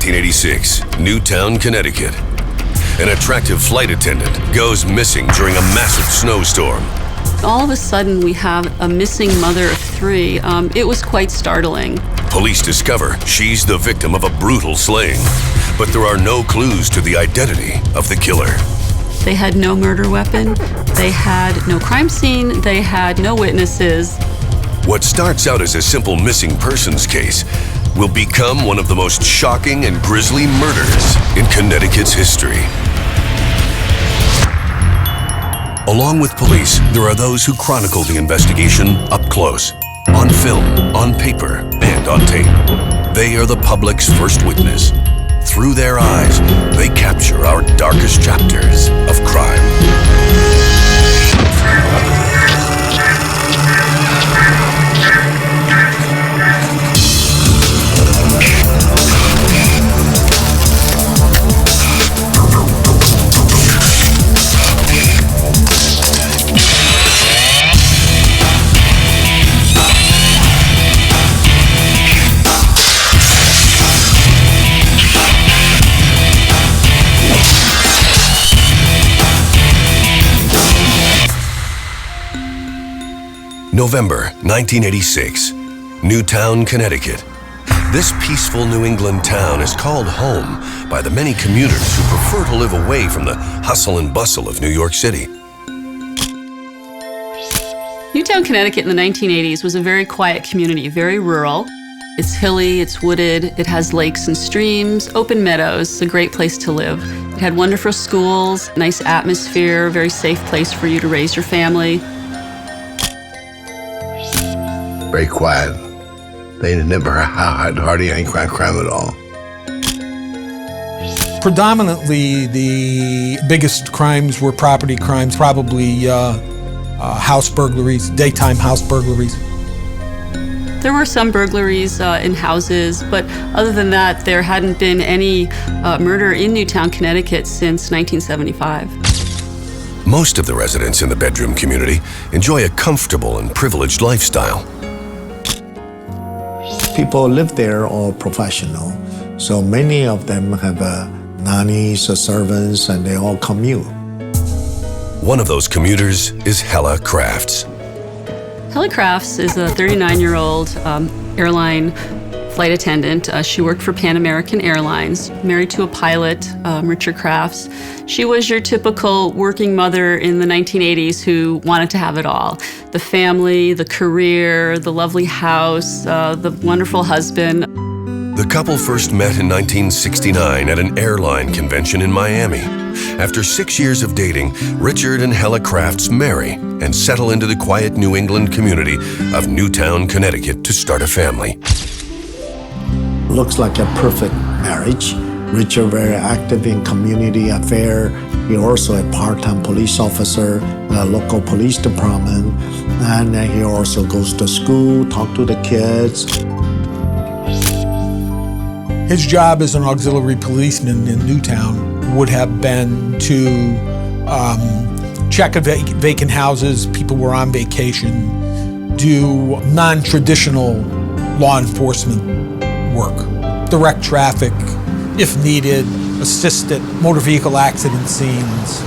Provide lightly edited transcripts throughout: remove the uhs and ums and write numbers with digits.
1986, Newtown, Connecticut. An attractive flight attendant goes missing during a massive snowstorm. All of a sudden, we have a missing mother of three. It was quite startling. Police discover she's the victim of a brutal slaying, but there are no clues to the identity of the killer. They had no murder weapon, they had no crime scene, they had no witnesses. What starts out as a simple missing persons case will become one of the most shocking and grisly murders in Connecticut's history. Along with police, there are those who chronicle the investigation up close, on film, on paper, and on tape. They are the public's first witness. Through their eyes, they capture our darkest chapters of crime. November 1986, Newtown, Connecticut. This peaceful New England town is called home by the many commuters who prefer to live away from the hustle and bustle of New York City. Newtown, Connecticut in the 1980s was a very quiet community, very rural. It's hilly, it's wooded, it has lakes and streams, open meadows. It's a great place to live. It had wonderful schools, nice atmosphere, very safe place for you to raise your family. Very quiet. They never had hardly any crime at all. Predominantly, the biggest crimes were property crimes, probably house burglaries, daytime house burglaries. There were some burglaries in houses, but other than that, there hadn't been any murder in Newtown, Connecticut since 1975. Most of the residents in the bedroom community enjoy a comfortable and privileged lifestyle. People live there are professional, so many of them have nannies or servants, and they all commute. One of those commuters is Helle Crafts. Helle Crafts is a 39-year-old airline flight attendant. She worked for Pan American Airlines, married to a pilot, Richard Crafts. She was your typical working mother in the 1980s who wanted to have it all. The family, the career, the lovely house, the wonderful husband. The couple first met in 1969 at an airline convention in Miami. After 6 years of dating, Richard and Helle Crafts marry and settle into the quiet New England community of Newtown, Connecticut to start a family. Looks like a perfect marriage. Richard very active in community affair. He also a part-time police officer in a local police department, and he also goes to school, talk to the kids. His job as an auxiliary policeman in Newtown would have been to check vacant houses, people were on vacation, do non-traditional law enforcement work, direct traffic, if needed, assist at motor vehicle accident scenes.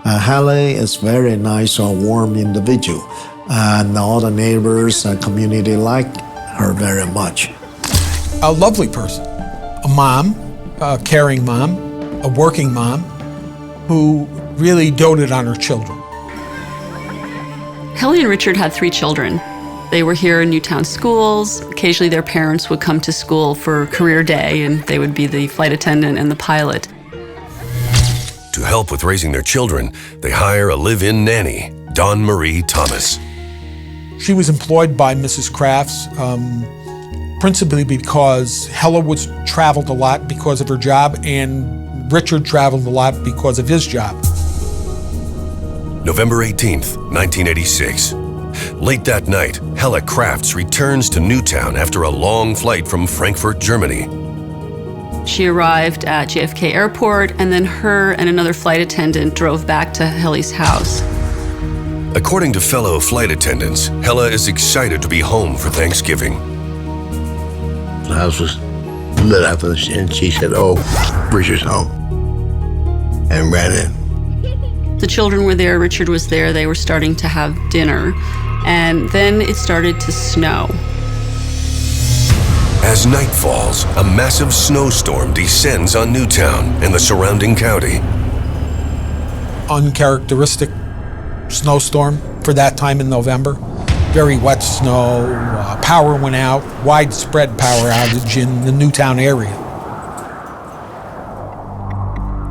Helle is very nice or warm individual, and all the neighbors and community like her very much. A lovely person, a mom, a caring mom, a working mom, who really doted on her children. Helle and Richard had 3 children. They were here in Newtown schools. Occasionally their parents would come to school for career day, and they would be the flight attendant and the pilot. To help with raising their children, they hire a live-in nanny, Dawn Marie Thomas. She was employed by Mrs. Crafts, principally because Helle traveled a lot because of her job, and Richard traveled a lot because of his job. November 18th, 1986. Late that night, Helle Crafts returns to Newtown after a long flight from Frankfurt, Germany. She arrived at JFK Airport, and then her and another flight attendant drove back to Helle's house. According to fellow flight attendants, Helle is excited to be home for Thanksgiving. The house was lit up, and she said, "Oh, Richard's home," and ran in. The children were there, Richard was there, they were starting to have dinner, and then it started to snow. As night falls, a massive snowstorm descends on Newtown and the surrounding county. Uncharacteristic snowstorm for that time in November. Very wet snow, power went out, widespread power outage in the Newtown area.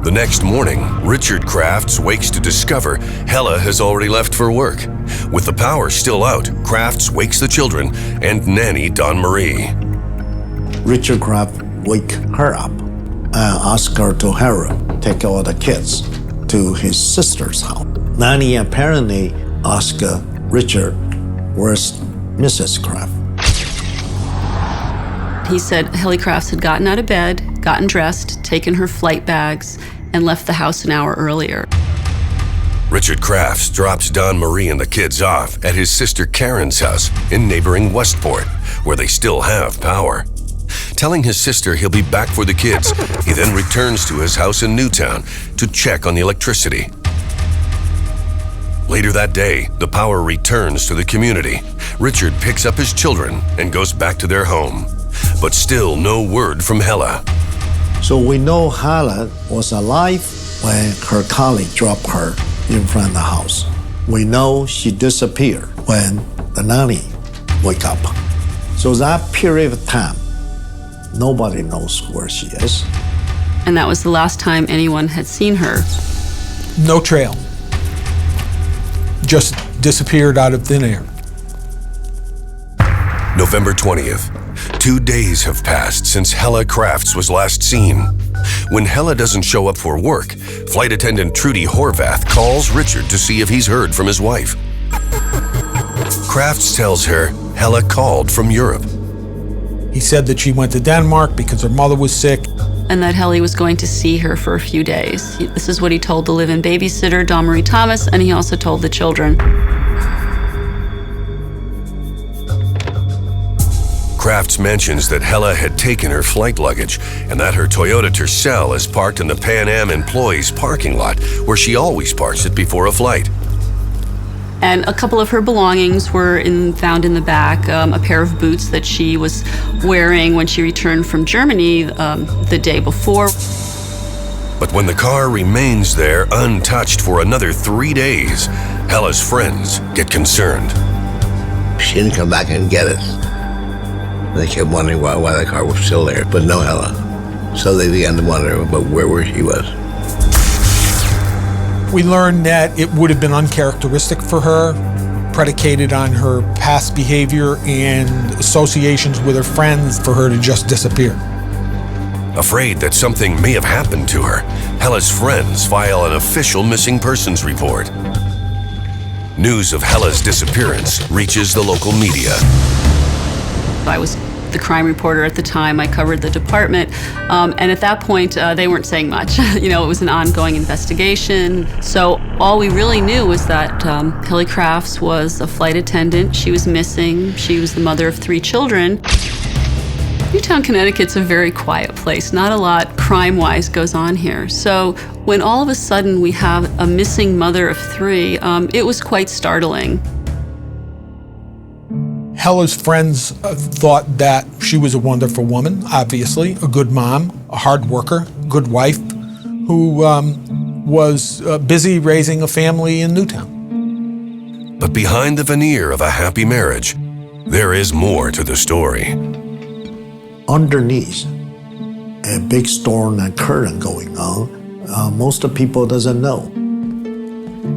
The next morning, Richard Crafts wakes to discover Helle has already left for work. With the power still out, Crafts wakes the children and nanny Dawn Marie. Richard Kraft wake her up and ask her to hurry, take all the kids to his sister's house. Nanny apparently asked Richard, "Where's Mrs. Kraft?" He said Helle Crafts had gotten out of bed, gotten dressed, taken her flight bags, and left the house an hour earlier. Richard Crafts drops Dawn Marie and the kids off at his sister Karen's house in neighboring Westport, where they still have power. Telling his sister he'll be back for the kids, he then returns to his house in Newtown to check on the electricity. Later that day, the power returns to the community. Richard picks up his children and goes back to their home. But still no word from Helle. So we know Helle was alive when her colleague dropped her in front of the house. We know she disappeared when the nanny wake up. So that period of time, nobody knows where she is. And that was the last time anyone had seen her. No trail. Just disappeared out of thin air. November 20th. 2 days have passed since Helle Crafts was last seen. When Helle doesn't show up for work, flight attendant Trudy Horvath calls Richard to see if he's heard from his wife. Crafts tells her Helle called from Europe. He said that she went to Denmark because her mother was sick. And that Helle was going to see her for a few days. This is what he told the live-in babysitter, Dawn Marie Thomas, and he also told the children. Crafts mentions that Helle had taken her flight luggage and that her Toyota Tercel is parked in the Pan Am employees' parking lot where she always parks it before a flight. And a couple of her belongings were found in the back, a pair of boots that she was wearing when she returned from Germany the day before. But when the car remains there untouched for another 3 days, Helle's friends get concerned. She didn't come back and get us. They kept wondering why the car was still there, but no Helle. So they began to wonder about where she was. We learned that it would have been uncharacteristic for her, predicated on her past behavior and associations with her friends, for her to just disappear. Afraid that something may have happened to her, Helle's friends file an official missing persons report. News of Helle's disappearance reaches the local media. I was the crime reporter at the time. I covered the department. And at that point, they weren't saying much. You know, it was an ongoing investigation. So all we really knew was that Helle Crafts was a flight attendant. She was missing. She was the mother of 3 children. Newtown, Connecticut's a very quiet place. Not a lot crime-wise goes on here. So when all of a sudden we have a missing mother of 3, it was quite startling. Helle's friends thought that she was a wonderful woman, obviously, a good mom, a hard worker, good wife, who was busy raising a family in Newtown. But behind the veneer of a happy marriage, there is more to the story. Underneath, a big storm and current going on. Most of people doesn't know.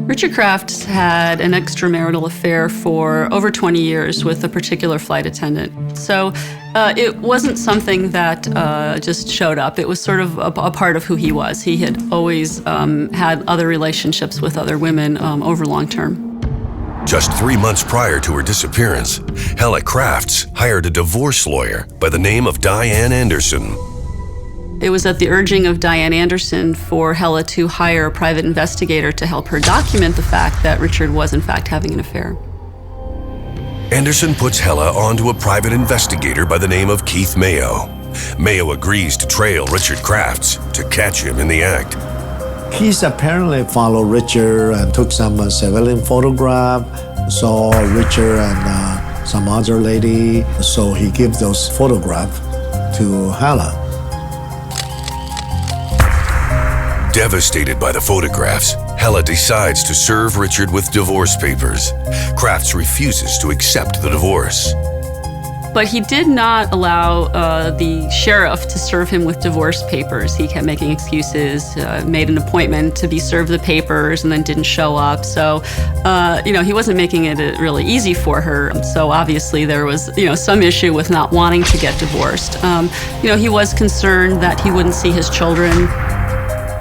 Richard Crafts had an extramarital affair for over 20 years with a particular flight attendant. So it wasn't something that just showed up. It was sort of a part of who he was. He had always had other relationships with other women over long term. Just 3 months prior to her disappearance, Helle Crafts hired a divorce lawyer by the name of Diane Anderson. It was at the urging of Diane Anderson for Helle to hire a private investigator to help her document the fact that Richard was in fact having an affair. Anderson puts Helle onto a private investigator by the name of Keith Mayo. Mayo agrees to trail Richard Crafts to catch him in the act. He's apparently followed Richard and took some civilian photograph, saw Richard and some other lady, so he gives those photographs to Helle. Devastated by the photographs, Helle decides to serve Richard with divorce papers. Crafts refuses to accept the divorce. But he did not allow the sheriff to serve him with divorce papers. He kept making excuses, made an appointment to be served the papers, and then didn't show up. So, he wasn't making it really easy for her. So obviously there was, some issue with not wanting to get divorced. He was concerned that he wouldn't see his children.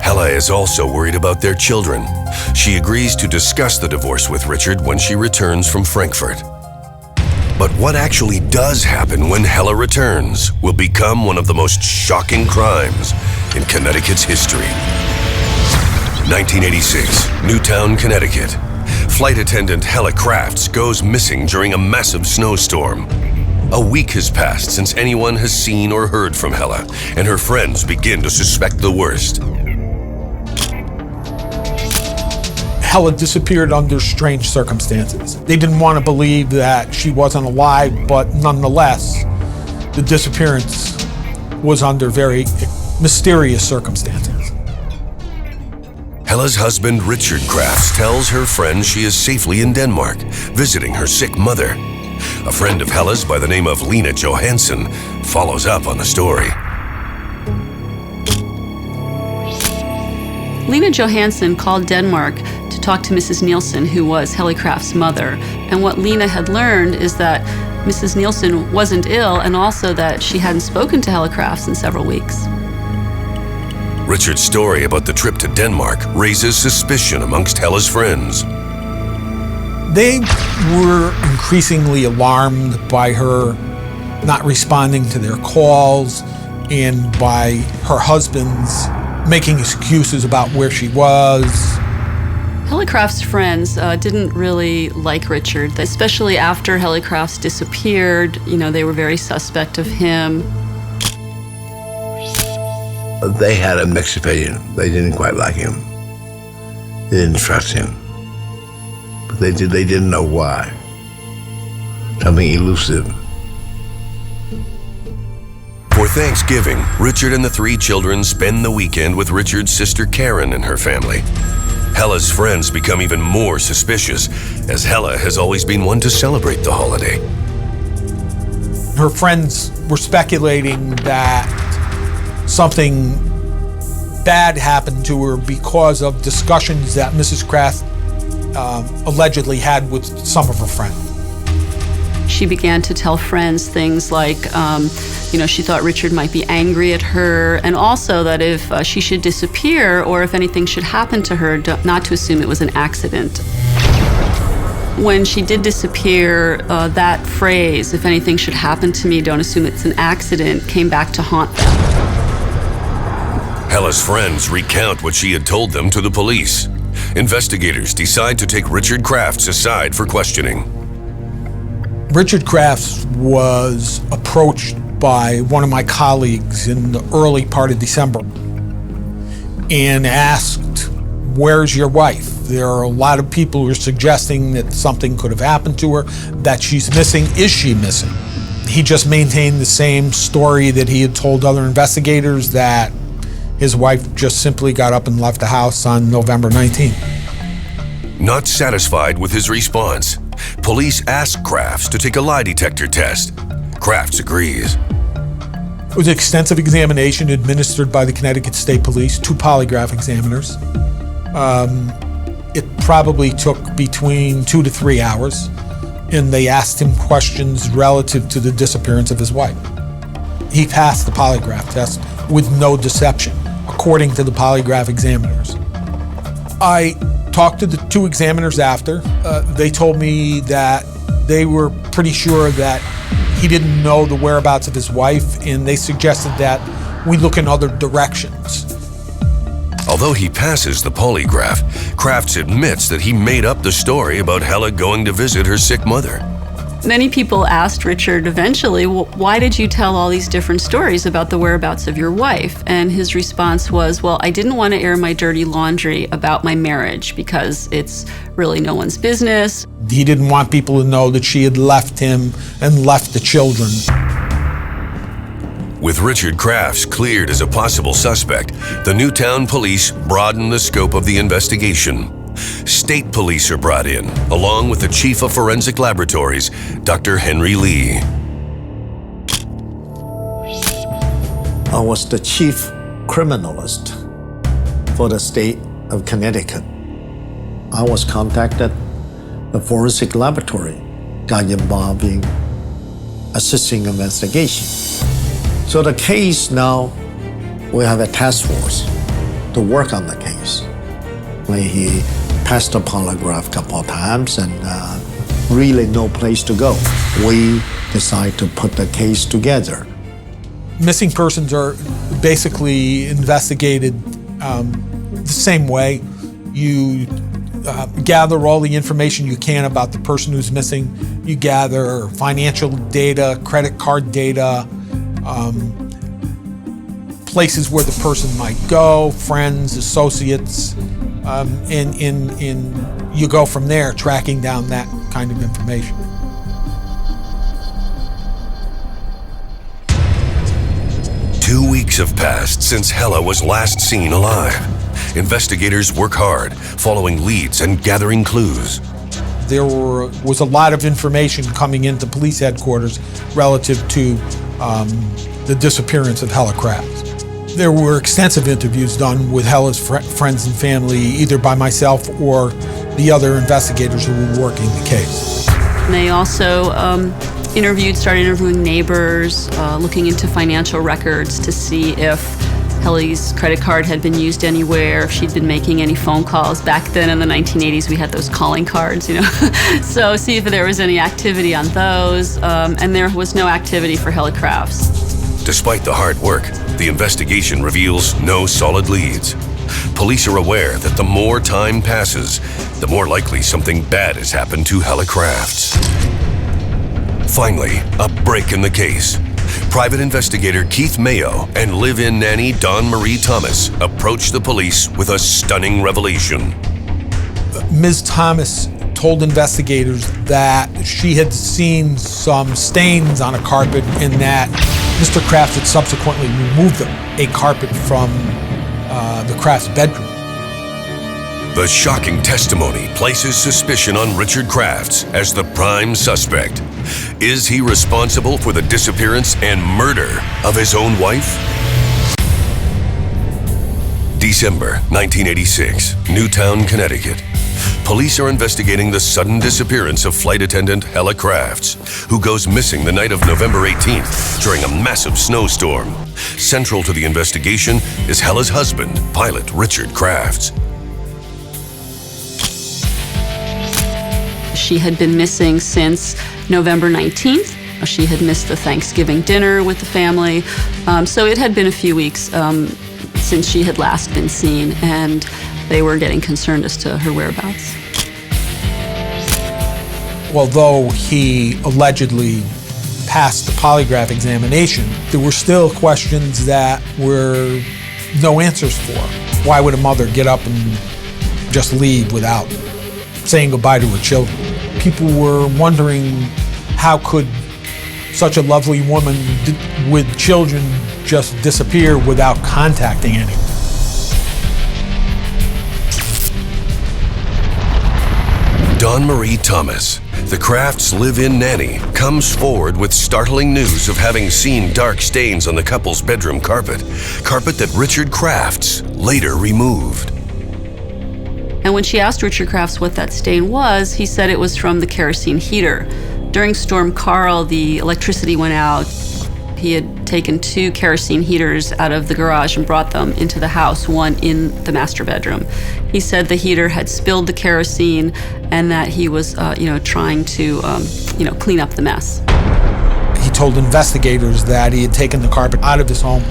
Helle is also worried about their children. She agrees to discuss the divorce with Richard when she returns from Frankfurt. But what actually does happen when Helle returns will become one of the most shocking crimes in Connecticut's history. 1986, Newtown, Connecticut. Flight attendant Helle Crafts goes missing during a massive snowstorm. A week has passed since anyone has seen or heard from Helle, and her friends begin to suspect the worst. Helle disappeared under strange circumstances. They didn't want to believe that she wasn't alive, but nonetheless, the disappearance was under very mysterious circumstances. Helle's husband, Richard Crafts, tells her friend she is safely in Denmark, visiting her sick mother. A friend of Helle's by the name of Lena Johansson follows up on the story. Lena Johansson called Denmark to talk to Mrs. Nielsen, who was Helle Crafts' mother. And what Lena had learned is that Mrs. Nielsen wasn't ill, and also that she hadn't spoken to Helle Crafts in several weeks. Richard's story about the trip to Denmark raises suspicion amongst Helle's friends. They were increasingly alarmed by her not responding to their calls and by her husband's making excuses about where she was. Helle Crafts' friends didn't really like Richard, especially after Helle Crafts disappeared. They were very suspect of him. They had a mixed opinion. They didn't quite like him. They didn't trust him. But they didn't know why. Something elusive. For Thanksgiving, Richard and the three children spend the weekend with Richard's sister Karen and her family. Helle's friends become even more suspicious, as Helle has always been one to celebrate the holiday. Her friends were speculating that something bad happened to her because of discussions that Mrs. Crafts allegedly had with some of her friends. She began to tell friends things like, she thought Richard might be angry at her, and also that if she should disappear or if anything should happen to her, not to assume it was an accident. When she did disappear, that phrase, if anything should happen to me, don't assume it's an accident, came back to haunt them. Helle's friends recount what she had told them to the police. Investigators decide to take Richard Crafts aside for questioning. Richard Crafts was approached by one of my colleagues in the early part of December and asked, "Where's your wife? There are a lot of people who are suggesting that something could have happened to her, that she's missing. Is she missing?" He just maintained the same story that he had told other investigators, that his wife just simply got up and left the house on November 19th. Not satisfied with his response, police ask Crafts to take a lie detector test. Crafts agrees. It was an extensive examination administered by the Connecticut State Police, 2 polygraph examiners. It probably took between 2 to 3 hours, and they asked him questions relative to the disappearance of his wife. He passed the polygraph test with no deception, according to the polygraph examiners. I talked to the 2 examiners after. They told me that they were pretty sure that he didn't know the whereabouts of his wife, and they suggested that we look in other directions. Although he passes the polygraph, Crafts admits that he made up the story about Helle going to visit her sick mother. Many people asked Richard eventually, well, why did you tell all these different stories about the whereabouts of your wife? And his response was, well, I didn't want to air my dirty laundry about my marriage because it's really no one's business. He didn't want people to know that she had left him and left the children. With Richard Crafts cleared as a possible suspect, the Newtown police broaden the scope of the investigation. State police are brought in, along with the Chief of Forensic Laboratories, Dr. Henry Lee. I was the chief criminalist for the state of Connecticut. I was contacted. The forensic laboratory got involved in assisting investigation. So the case now, we have a task force to work on the case. He passed the polygraph a couple of times and really no place to go. We decided to put the case together. Missing persons are basically investigated the same way. You gather all the information you can about the person who's missing. You gather financial data, credit card data, places where the person might go, friends, associates, and you go from there, tracking down that kind of information. Two weeks have passed since Helle was last seen alive. Investigators work hard, following leads and gathering clues. There was a lot of information coming into police headquarters relative to the disappearance of Helle Crafts. There were extensive interviews done with Helle's friends and family, either by myself or the other investigators who were working the case. And they also started interviewing neighbors, looking into financial records to see if Helle's credit card had been used anywhere, if she'd been making any phone calls. Back then in the 1980s, we had those calling cards, so see if there was any activity on those, and there was no activity for Helle Crafts. Despite the hard work, the investigation reveals no solid leads. Police are aware that the more time passes, the more likely something bad has happened to Helle Crafts. Finally, a break in the case. Private investigator Keith Mayo and live-in nanny Dawn Marie Thomas approach the police with a stunning revelation. Ms. Thomas told investigators that she had seen some stains on a carpet and that Mr. Crafts had subsequently removed a carpet from the Crafts' bedroom. The shocking testimony places suspicion on Richard Crafts as the prime suspect. Is he responsible for the disappearance and murder of his own wife? December 1986, Newtown, Connecticut. Police are investigating the sudden disappearance of flight attendant Helle Crafts, who goes missing the night of November 18th during a massive snowstorm. Central to the investigation is Helle's husband, pilot Richard Crafts. She had been missing since November 19th. She had missed the Thanksgiving dinner with the family. So it had been a few weeks since she had last been seen, and they were getting concerned as to her whereabouts. Although he allegedly passed the polygraph examination, there were still questions that were no answers for. Why would a mother get up and just leave without saying goodbye to her children? People were wondering, how could such a lovely woman with children just disappear without contacting anyone? Dawn Marie Thomas, the Crafts' live-in nanny, comes forward with startling news of having seen dark stains on the couple's bedroom carpet that Richard Crafts later removed. And when she asked Richard Crafts what that stain was, he said it was from the kerosene heater. During Storm Carl, the electricity went out. He had taken 2 kerosene heaters out of the garage and brought them into the house, one in the master bedroom. He said the heater had spilled the kerosene and that he was, trying to, clean up the mess. He told investigators that he had taken the carpet out of his home,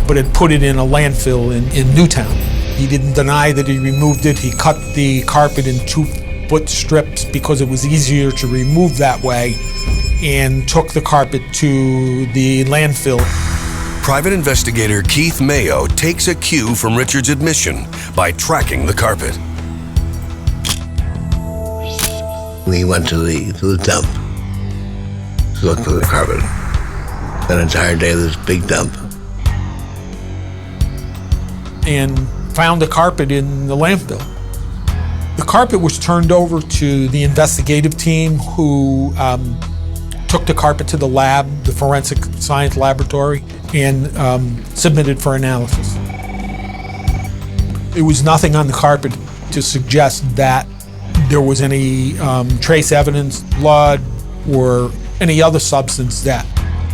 but had put it in a landfill in Newtown. He didn't deny that he removed it. He cut the carpet in 2-foot strips because it was easier to remove that way. and took the carpet to the landfill. Private investigator Keith Mayo takes a cue from Richard's admission by tracking the carpet. We went to the dump to look for the carpet. An entire day of this big dump. And found the carpet in the landfill. The carpet was turned over to the investigative team who took the carpet to the lab, the forensic science laboratory, and submitted for analysis. There was nothing on the carpet to suggest that there was any trace evidence, blood, or any other substance that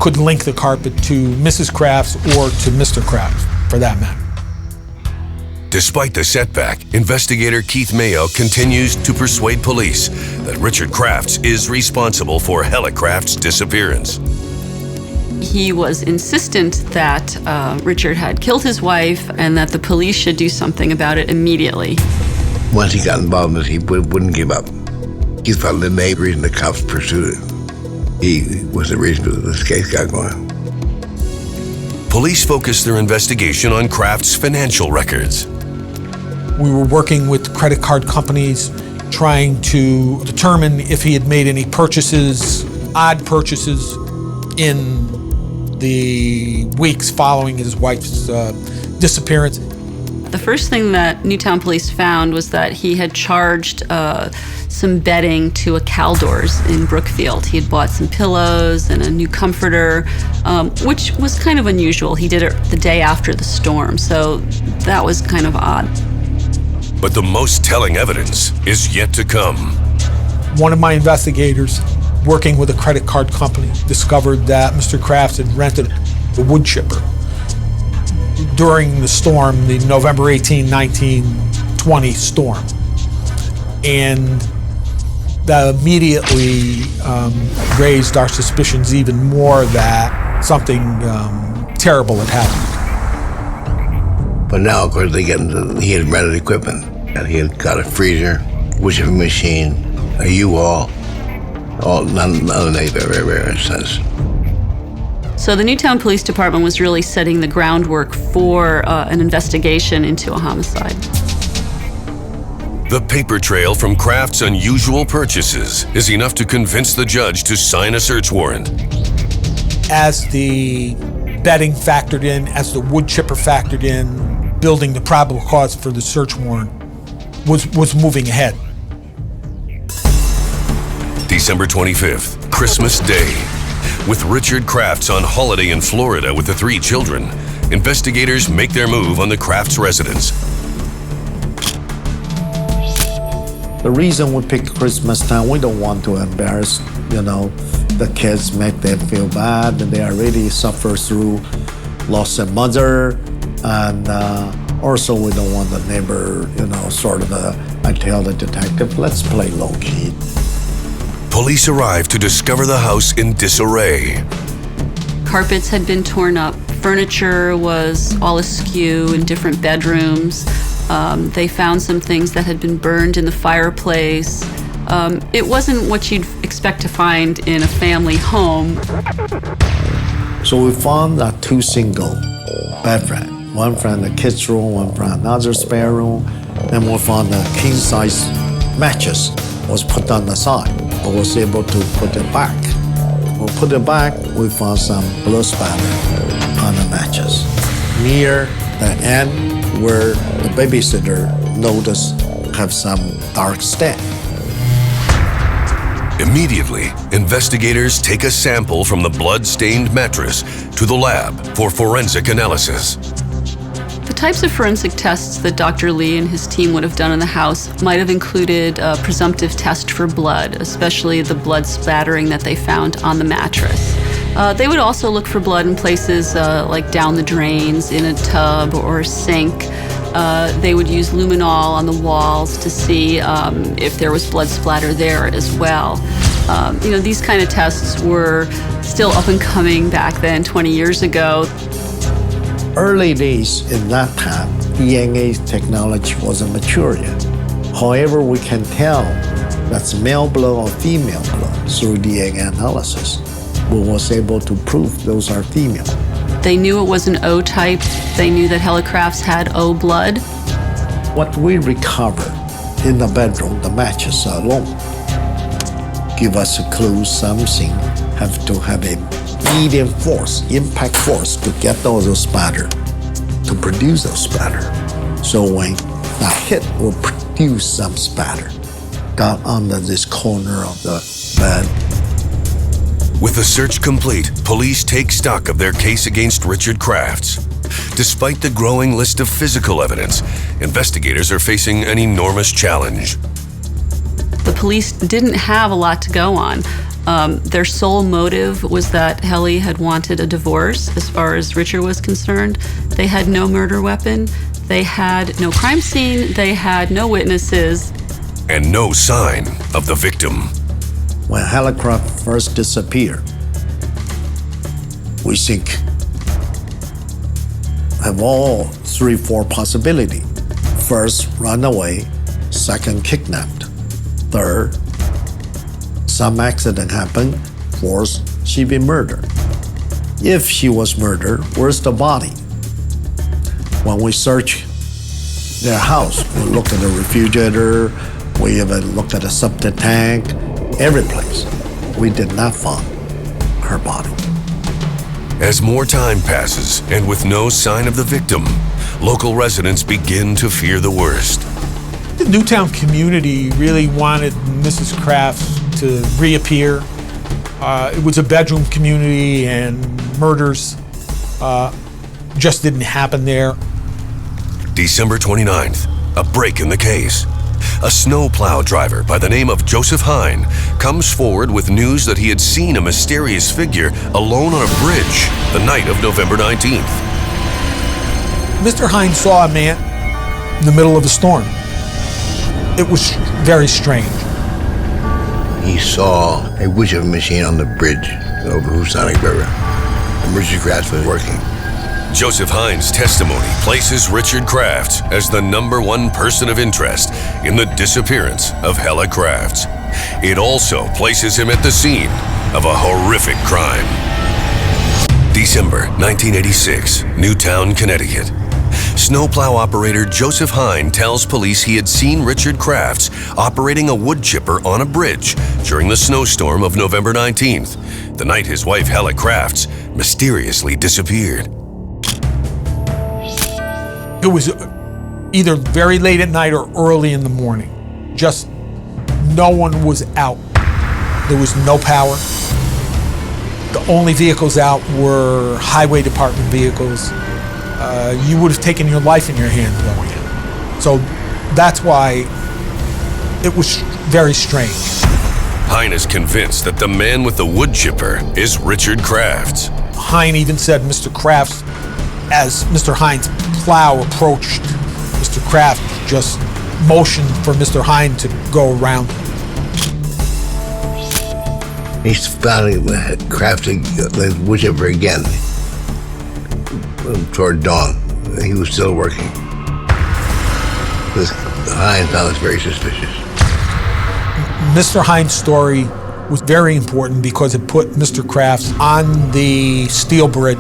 could link the carpet to Mrs. Crafts or to Mr. Crafts, for that matter. Despite the setback, investigator Keith Mayo continues to persuade police that Richard Crafts is responsible for Helle Crafts' disappearance. He was insistent that Richard had killed his wife and that the police should do something about it immediately. Once he got involved in it, he wouldn't give up. He felt the main reason the cops pursued it. He was the reason that this case got going. Police focused their investigation on Crafts' financial records. We were working with credit card companies, trying to determine if he had made any purchases, odd purchases, in the weeks following his wife's disappearance. The first thing that Newtown police found was that he had charged some bedding to a Caldors in Brookfield. He had bought some pillows and a new comforter, which was kind of unusual. He did it the day after the storm, so that was kind of odd. But the most telling evidence is yet to come. One of my investigators, working with a credit card company, discovered that Mr. Crafts had rented the wood chipper during the storm, the November 18, 1920 storm. And that immediately raised our suspicions even more that something terrible had happened. But now, of course, he had rented equipment. And he had got a freezer, wood chipping machine, a U-Haul, none of that ever since. So the Newtown Police Department was really setting the groundwork for an investigation into a homicide. The paper trail from Crafts' unusual purchases is enough to convince the judge to sign a search warrant. As the bedding factored in, as the wood chipper factored in, building the probable cause for the search warrant was moving ahead. December 25th, Christmas Day. With Richard Crafts on holiday in Florida with the 3 children, investigators make their move on the Crafts residence. The reason we pick Christmas time, we don't want to embarrass, the kids, make them feel bad, and they already suffer through loss of mother, and also we don't want the neighbor, I tell the detective, let's play low-key. Police arrive to discover the house in disarray. Carpets had been torn up. Furniture was all askew in different bedrooms. They found some things that had been burned in the fireplace. It wasn't what you'd expect to find in a family home. So we found 2 single bed frame. One from the kids' room, one from another spare room. Then we found a king-size mattress was put on the side. I was able to put it back. When we put it back, we found some blood spatter on the mattress. Near the end where the babysitter noticed have some dark stain. Immediately, investigators take a sample from the blood-stained mattress to the lab for forensic analysis. The types of forensic tests that Dr. Lee and his team would have done in the house might have included a presumptive test for blood, especially the blood splattering that they found on the mattress. They would also look for blood in places like down the drains, in a tub or a sink. They would use luminol on the walls to see if there was blood splatter there as well. These kind of tests were still up and coming back then, 20 years ago. Early days in that time, DNA technology wasn't mature yet. However, we can tell that's male blood or female blood. through DNA analysis, we was able to prove those are female. They knew it was an O type. They knew that Helle Crafts had O blood. What we recovered in the bedroom, the matches alone, give us a clue something have to have a medium force, impact force to get those spatter, to produce those spatter. So when that hit will produce some spatter, got under this corner of the bed. With the search complete, police take stock of their case against Richard Crafts. Despite the growing list of physical evidence, investigators are facing an enormous challenge. The police didn't have a lot to go on. Their sole motive was that Helle had wanted a divorce as far as Richard was concerned. They had no murder weapon. They had no crime scene. They had no witnesses. And no sign of the victim. When Helle Crafts first disappeared, we think have all 3-4 possibility. First, run away. Second, kidnapped. Third, some accident happened. Fourth, she been murdered. If she was murdered, where's the body? When we search their house, we look at the refrigerator, we even look at the septic tank, every place. We did not find her body. As more time passes and with no sign of the victim, local residents begin to fear the worst. The Newtown community really wanted Mrs. Crafts to reappear. It was a bedroom community and murders just didn't happen there. December 29th, a break in the case. A snowplow driver by the name of Joseph Hine comes forward with news that he had seen a mysterious figure alone on a bridge the night of November 19th. Mr. Hine saw a man in the middle of a storm. It was very strange. He saw a wood chipping machine on the bridge over Housatonic River. And Richard Crafts was working. Joseph Hine's testimony places Richard Crafts as the #1 person of interest in the disappearance of Helle Crafts. It also places him at the scene of a horrific crime. December 1986, Newtown, Connecticut. Snowplow operator Joseph Hine tells police he had seen Richard Crafts operating a wood chipper on a bridge during the snowstorm of November 19th, the night his wife Helle Crafts mysteriously disappeared. It was either very late at night or early in the morning. Just no one was out. There was no power. The only vehicles out were highway department vehicles. You would have taken your life in your hands going in. So that's why it was very strange. Hine is convinced that the man with the wood chipper is Richard Crafts. Hine even said Mr. Crafts, as Mr. Hine's plow approached Mr. Crafts, just motioned for Mr. Hine to go around him. He found Crafts the wood chipper again toward dawn. He was still working. This Hine found this very suspicious. Mr. Hine's story was very important because it put Mr. Crafts on the steel bridge.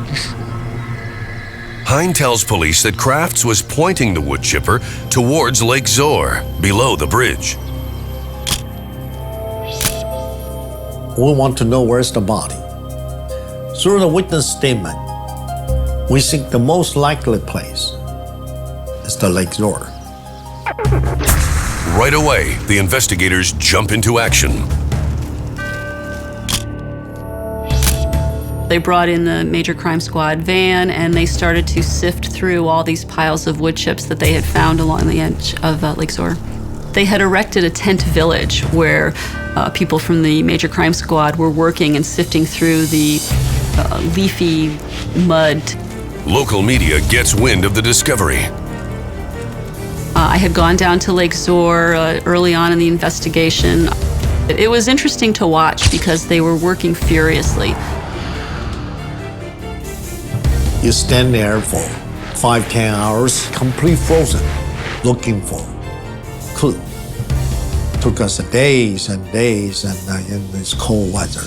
Hine tells police that Crafts was pointing the wood chipper towards Lake Zor, below the bridge. We want to know where's the body. Through the witness statement, we think the most likely place is the Lake Zor. Right away, the investigators jump into action. They brought in the Major Crime Squad van and they started to sift through all these piles of wood chips that they had found along the edge of Lake Zor. They had erected a tent village where people from the Major Crime Squad were working and sifting through the leafy mud. Local media gets wind of the discovery. I had gone down to Lake Zor early on in the investigation. It was interesting to watch because they were working furiously. You stand there for 5-10 hours, complete frozen, looking for clue Took us days and days and in this cold weather.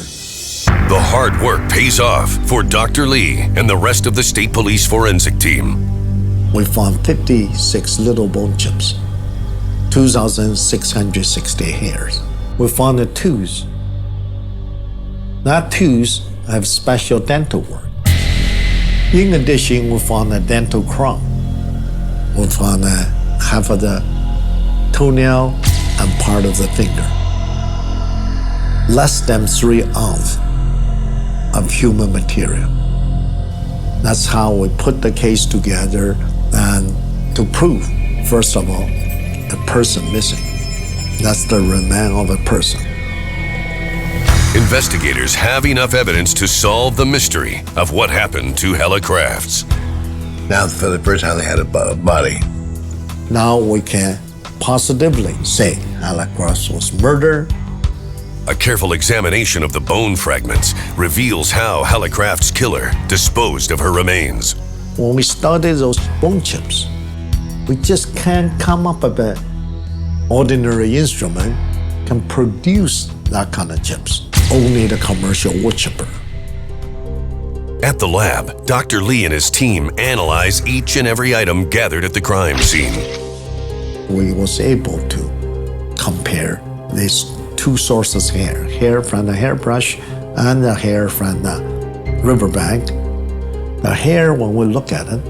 The hard work pays off for Dr. Lee and the rest of the state police forensic team. We found 56 little bone chips, 2,660 hairs. We found the tooth. That tooth have special dental work. In addition, we found a dental crown. We found half of the toenail and part of the finger. Less than 3 ounces of human material. That's how we put the case together and to prove, first of all, a person missing. That's the remains of a person. Investigators have enough evidence to solve the mystery of what happened to Helle Crafts. Now, for the first time, they had a body. Now we can positively say Helle Crafts was murdered. A careful examination of the bone fragments reveals how Helle Crafts' killer disposed of her remains. When we study those bone chips, we just can't come up with an ordinary instrument can produce that kind of chips. Only the commercial wood chipper. At the lab, Dr. Lee and his team analyze each and every item gathered at the crime scene. We was able to compare these two sources hair, hair from the hairbrush and the hair from the riverbank. The hair, when we look at it,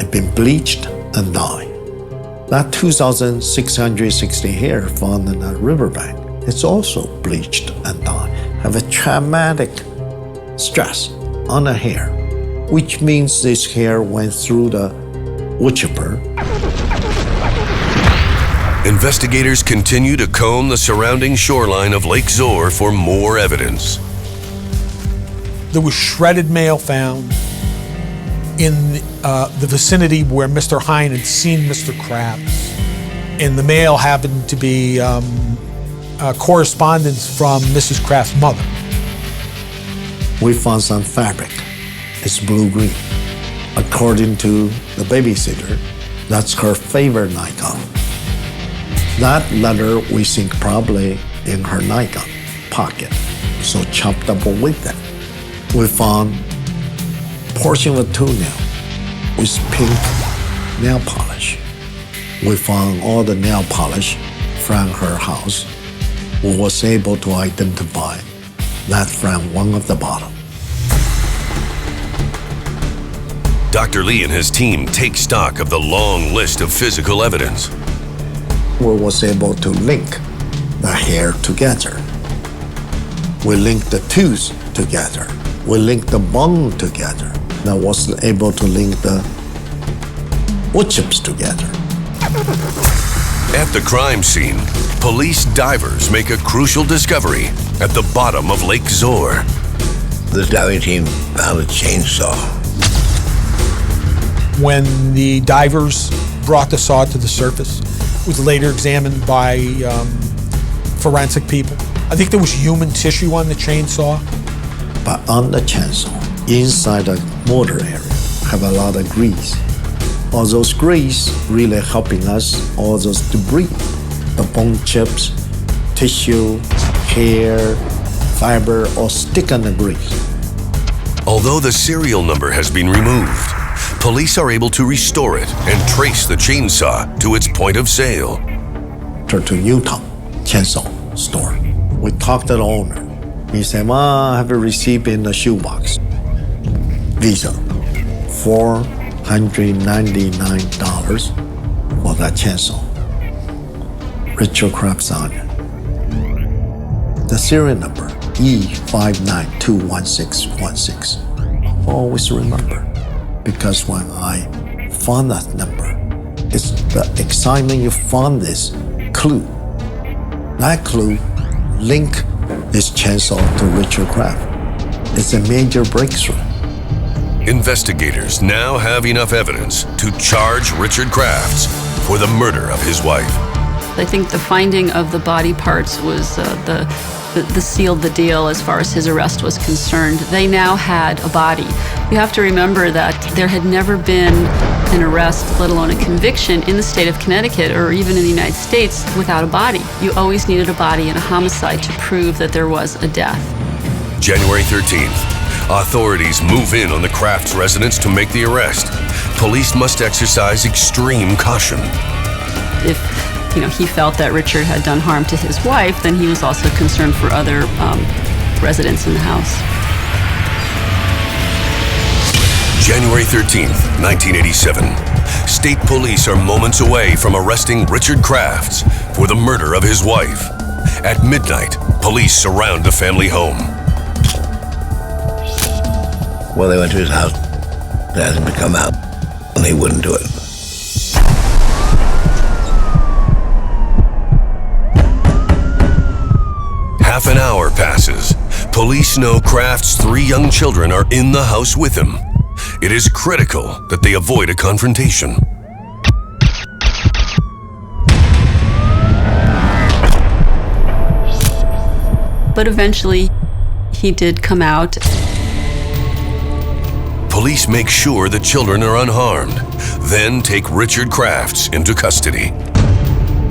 had been bleached and dyed. That 2,660 hair found in the riverbank, it's also bleached and dyed. Have a traumatic stress on the hair, which means this hair went through the wood chipper. Investigators continue to comb the surrounding shoreline of Lake Zor for more evidence. There was shredded mail found in the vicinity where Mr. Hine had seen Mr. Crafts. And the mail happened to be correspondence from Mrs. Crafts' mother. We found some fabric. It's blue-green. According to the babysitter, that's her favorite nightgown. That letter we think probably in her nightgown pocket, so chopped up with that. We found portion of a toenail with pink nail polish. We found all the nail polish from her house. We was able to identify that from one of the bottom. Dr. Lee and his team take stock of the long list of physical evidence. We was able to link the hair together. We linked the tooth together. We linked the bone together. That was able to link the wood chips together. At the crime scene, police divers make a crucial discovery at the bottom of Lake Zor. This diving team found a chainsaw. When the divers brought the saw to the surface, it was later examined by forensic people. I think there was human tissue on the chainsaw. But on the chainsaw, inside the motor area, have a lot of grease. All those grease really helping us, all those debris, the bone chips, tissue, hair, fiber, all stick on the grease. Although the serial number has been removed, police are able to restore it and trace the chainsaw to its point of sale. To Newtown chainsaw store. We talked to the owner. He said, I have a receipt in the shoebox. These are $499 for that chainsaw. Richard Crafts on it. The serial number, E5921616. Always remember, because when I found that number, it's the excitement you found this clue. That clue link this chainsaw to Richard Crafts. It's a major breakthrough. Investigators now have enough evidence to charge Richard Crafts for the murder of his wife. I think the finding of the body parts was the the sealed the deal as far as his arrest was concerned. They now had a body. You have to remember that there had never been an arrest, let alone a conviction, in the state of Connecticut or even in the United States without a body. You always needed a body in a homicide to prove that there was a death. January 13th, authorities move in on the Crafts residence to make the arrest. Police must exercise extreme caution. If he felt that Richard had done harm to his wife, then he was also concerned for other residents in the house. January 13th, 1987. State police are moments away from arresting Richard Crafts for the murder of his wife. At midnight, police surround the family home. Well, they went to his house, they asked him to come out, and he wouldn't do it. Half an hour passes. Police know Crafts' 3 young children are in the house with him. It is critical that they avoid a confrontation. But eventually, he did come out. Police make sure the children are unharmed, then take Richard Crafts into custody.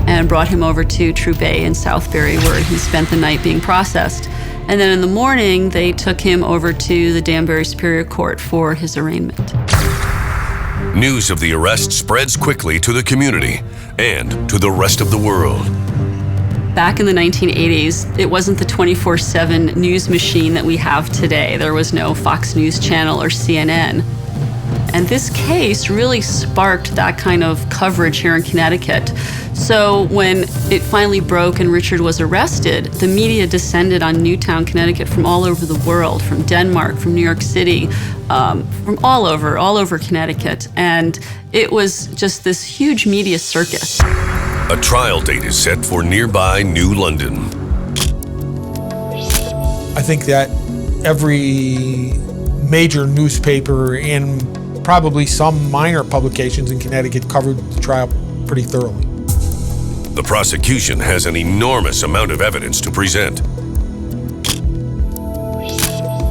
And brought him over to Troop A in Southbury, where he spent the night being processed. And then in the morning, they took him over to the Danbury Superior Court for his arraignment. News of the arrest spreads quickly to the community and to the rest of the world. Back in the 1980s, it wasn't the 24/7 news machine that we have today. There was no Fox News Channel or CNN. And this case really sparked that kind of coverage here in Connecticut. So when it finally broke and Richard was arrested, the media descended on Newtown, Connecticut from all over the world, from Denmark, from New York City, from all over Connecticut. And it was just this huge media circus. A trial date is set for nearby New London. I think that every major newspaper and probably some minor publications in Connecticut covered the trial pretty thoroughly. The prosecution has an enormous amount of evidence to present.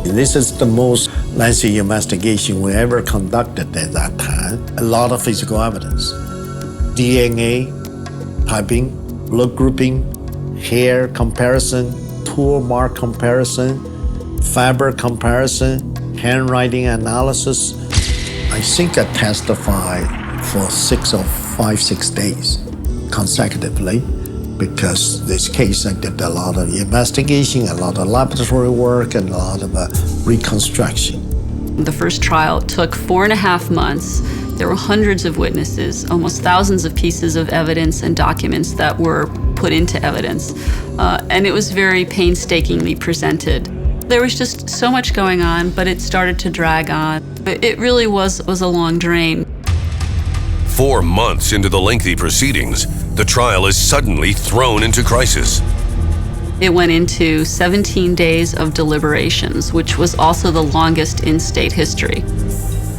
This is the most lengthy investigation we ever conducted at that time. A lot of physical evidence. DNA, typing, look grouping, hair comparison, tool mark comparison, fabric comparison, handwriting analysis. I think I testified for 6 days consecutively because this case I did a lot of investigation, a lot of laboratory work, and a lot of reconstruction. The first trial took 4.5 months. There were hundreds of witnesses, almost thousands of pieces of evidence and documents that were put into evidence. And it was very painstakingly presented. There was just so much going on, but it started to drag on. It really was a long drain. 4 months into the lengthy proceedings, the trial is suddenly thrown into crisis. It went into 17 days of deliberations, which was also the longest in state history.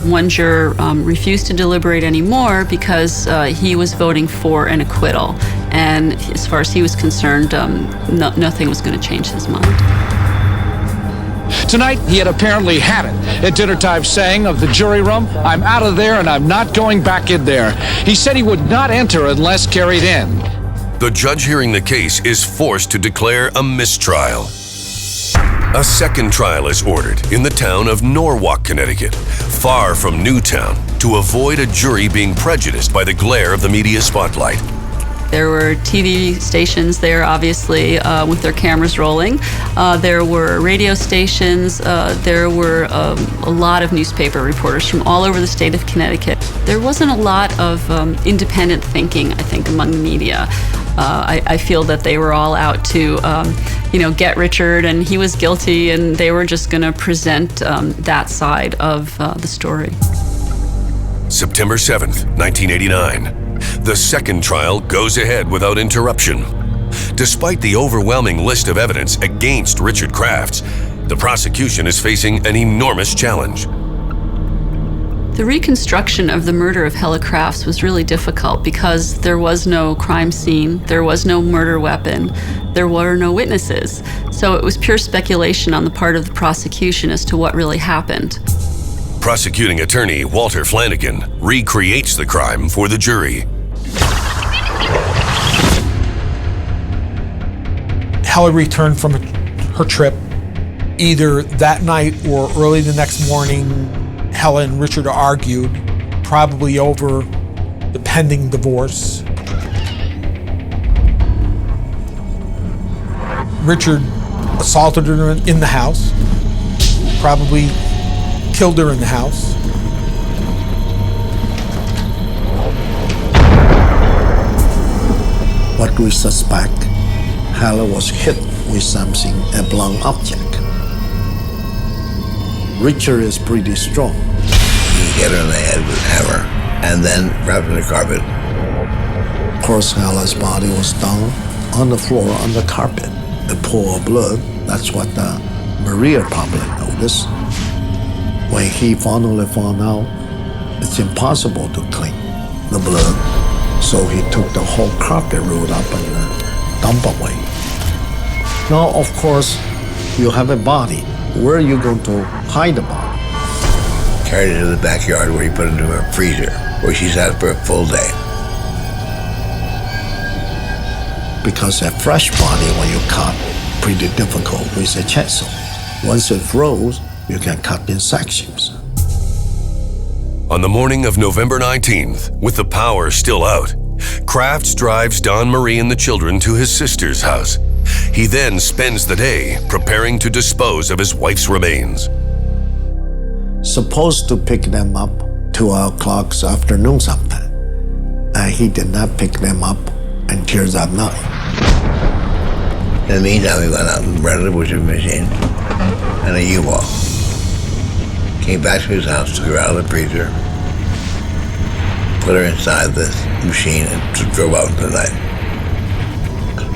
One juror refused to deliberate anymore because he was voting for an acquittal. And as far as he was concerned, nothing was going to change his mind. Tonight, he had apparently had it. At dinner time saying of the jury room, "I'm out of there and I'm not going back in there." He said he would not enter unless carried in. The judge hearing the case is forced to declare a mistrial. A second trial is ordered in the town of Norwalk, Connecticut, far from Newtown, to avoid a jury being prejudiced by the glare of the media spotlight. There were TV stations there, obviously, with their cameras rolling. There were radio stations. There were a lot of newspaper reporters from all over the state of Connecticut. There wasn't a lot of independent thinking, I think, among the media. I feel that they were all out to, get Richard, and he was guilty, and they were just going to present that side of the story. September 7th, 1989. The second trial goes ahead without interruption. Despite the overwhelming list of evidence against Richard Crafts, the prosecution is facing an enormous challenge. The reconstruction of the murder of Helle Crafts was really difficult because there was no crime scene, there was no murder weapon, there were no witnesses. So it was pure speculation on the part of the prosecution as to what really happened. Prosecuting attorney Walter Flanagan recreates the crime for the jury. Helle returned from her trip either that night or early the next morning. Helle and Richard argued, probably over the pending divorce. Richard assaulted her in the house, probably killed her in the house. What we suspect, Helle was hit with something, a blunt object. Richard is pretty strong. He hit her in the head with a hammer and then wrapped in the carpet. Of course, Helle's body was down on the floor on the carpet. A pool of blood, that's what the Maria probably noticed. When he finally found out, it's impossible to clean the blood, so he took the whole carpet rolled up and dumped away. Now, of course, you have a body. Where are you going to hide the body? Carried it to the backyard where he put it into a freezer, where she sat for a full day. Because a fresh body, when you cut, pretty difficult with a chisel. Once it froze, you can cut in sections. On the morning of November 19th, with the power still out, Crafts drives Don Marie and the children to his sister's house. He then spends the day preparing to dispose of his wife's remains. Supposed to pick them up 2 o'clock afternoon sometime. And he did not pick them up until that night. In the meantime, he went out and rented a butcher machine and a U-Haul. Came back to his house, took her out of the freezer, put her inside this machine and drove out into the night.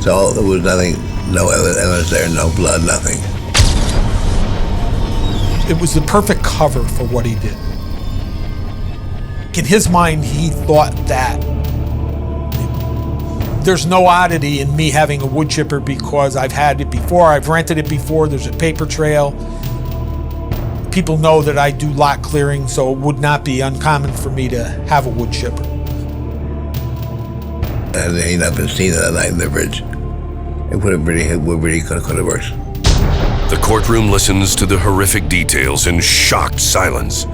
So there was nothing, no evidence there, no blood, nothing. It was the perfect cover for what he did. In his mind, he thought that there's no oddity in me having a wood chipper because I've had it before, I've rented it before, there's a paper trail. People know that I do lot clearing, so it would not be uncommon for me to have a wood chipper. And he'd not been seen that night in the bridge. It would really could have worked. The courtroom listens to the horrific details in shocked silence.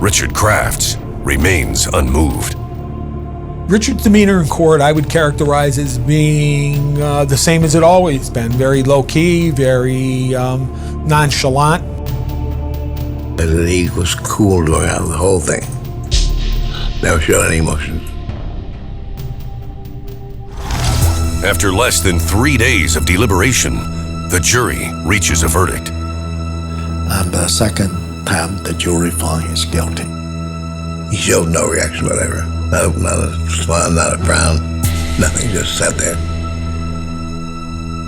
Richard Crafts remains unmoved. Richard's demeanor in court I would characterize as being the same as it always been. Very low-key, very nonchalant. And he was cool during the whole thing. Never showed any emotion. After less than 3 days of deliberation, the jury reaches a verdict. And the second time, the jury found him guilty. He showed no reaction whatever. Not a smile, not a frown, nothing, just sat there.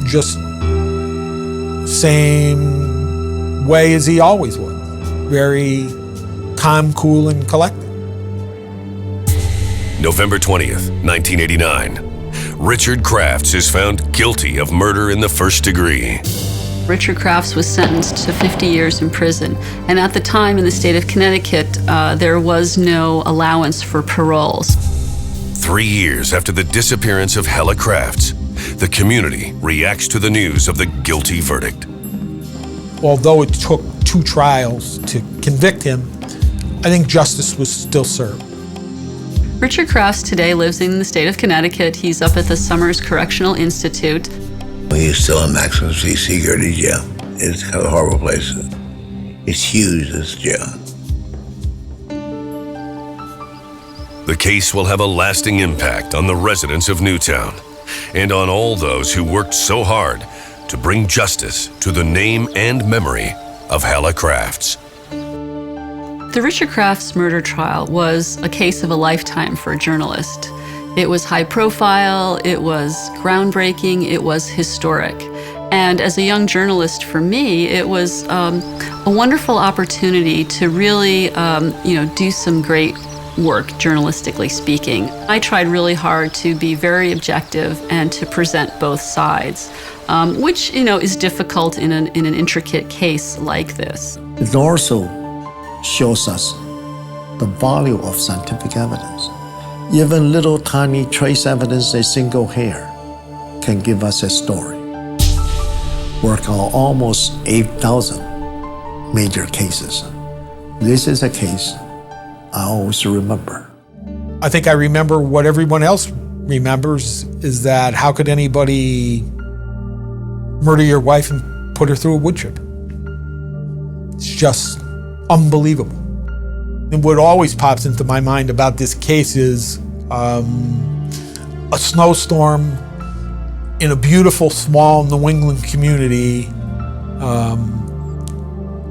Just same way as he always was. Very calm, cool, and collected. November 20th, 1989. Richard Crafts is found guilty of murder in the first degree. Richard Crafts was sentenced to 50 years in prison, and at the time in the state of Connecticut, there was no allowance for paroles. 3 years after the disappearance of Helle Crafts, the community reacts to the news of the guilty verdict. Although it took 2 trials to convict him, I think justice was still served. Richard Crafts today lives in the state of Connecticut. He's up at the Summers Correctional Institute. He's still in maximum security jail. It's kind of a horrible place. It's huge, this jail. The case will have a lasting impact on the residents of Newtown and on all those who worked so hard to bring justice to the name and memory of Helle Crafts. The Richard Crafts murder trial was a case of a lifetime for a journalist. It was high profile, it was groundbreaking, it was historic. And as a young journalist, for me, it was a wonderful opportunity to really, do some great work, journalistically speaking. I tried really hard to be very objective and to present both sides, which, is difficult in an intricate case like this. It also shows us the value of scientific evidence. Even little tiny trace evidence, a single hair, can give us a story. Work on almost 8,000 major cases. This is a case I always remember. I think I remember what everyone else remembers, is that how could anybody murder your wife and put her through a wood chip? It's just unbelievable. And what always pops into my mind about this case is a snowstorm in a beautiful small New England community,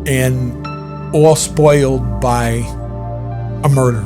and all spoiled by a murder.